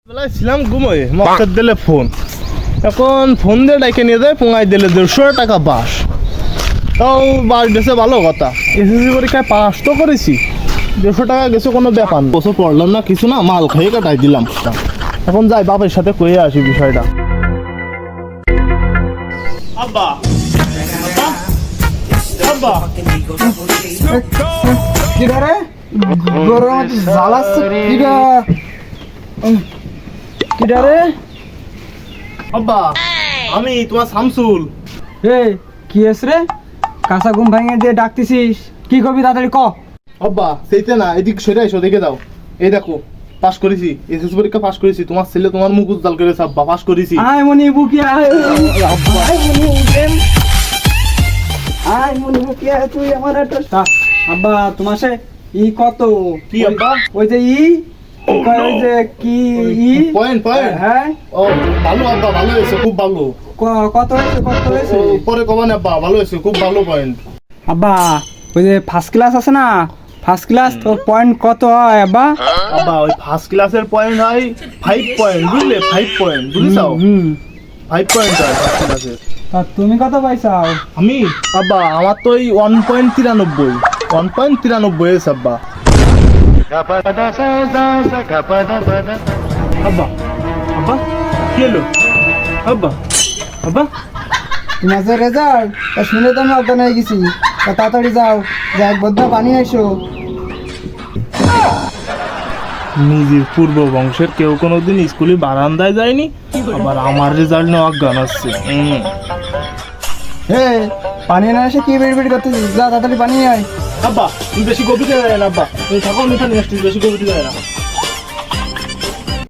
বেলায় ছিলাম ঘুমোয় মাস্টার দিলে ফোন, এখন ফোন দিয়ে ডাইকে নিয়ে যায় পোঙায় দিলে 150 টাকা বাস। তাও বাস গেছে ভালো কথা, এসএসসি পরীক্ষায় পাস তো করেছি, 150 টাকা গেছে কোনো ব্যাপার না। বছর পড়লাম না কিছু না, মাল খেয়ে কাটাই দিলাম। এখন যাই বাপের সাথে কয়ে আসি বিষয়টা। আব্বা আব্বা কিরা রে গরম জ্বালাচ্ছে কিরা রে? আব্বা আমি তোমার শামসুল। কি হয়েছে রে? কাঁচা ঘুম ভাঙে দিয়ে ডাকতেছিস, কি করবি তাড়াতাড়ি ক। আব্বা সেইতে না, এদিক সেটা এসো দেখে দাও। এই দেখো পাস করেছি, এসএসসি পরীক্ষা পাস করেছি। তোমার ছেলে তোমার মুখ উজ্জ্বল করেছে আব্বা, পাস করেছি। আয় মনি বুকি আয়, আব্বা আয় মনি বুকি আয়, তুই আমার একটা আব্বা তোমার সে ই কত কি আব্বা? ওই যে ই ওই যে কি ই পয়েন্ট হ্যাঁ ও ভালো আব্বা, ভালো হয়েছে, খুব ভালো। কত হয়েছে কত হয়েছে? ও, পরে কমান আব্বা, ভালো হয়েছে, খুব ভালো পয়েন্ট। আব্বা ওই যে ফার্স্ট ক্লাস আছে না, ফার্স্ট ক্লাস তোর পয়েন্ট কত হয় আব্বা? আব্বা ওই ফার্স্ট ক্লাসের পয়েন্ট হয় 5 পয়েন্ট, বুঝলে? 5 পয়েন্ট, বুঝছাও? 5 পয়েন্ট হয় ফার্স্ট ক্লাসের। তা তুমি কত পাইছাও? আমি আব্বা আমার তো ওই 1.93 হয়েছে আব্বা। আব্বা আব্বা কি হলো আব্বা? আব্বা তোমার রেজাল্ট তা শুনে তো আমি অজ্ঞান হয়ে গেছি। তা তাড়াতাড়ি যাও, যে এক বদ্ধা পানি আইসো। নিজের পূর্ব বংশের কেউ কোনোদিন স্কুলে বারান্দায় যায়নি, আবার আমার রেজাল্ট নিয়ে অজ্ঞান আসছে। হে পানি না এসে কি বেড়ি বেড়ি করতেছিস? যা তাড়াতাড়ি পানি আয়। আব্বা তুমি বেশি গভীরে যায় না আব্বা, তুমি থাকো, আমি এখানে আসছি, বেশি গভীরে যায় না।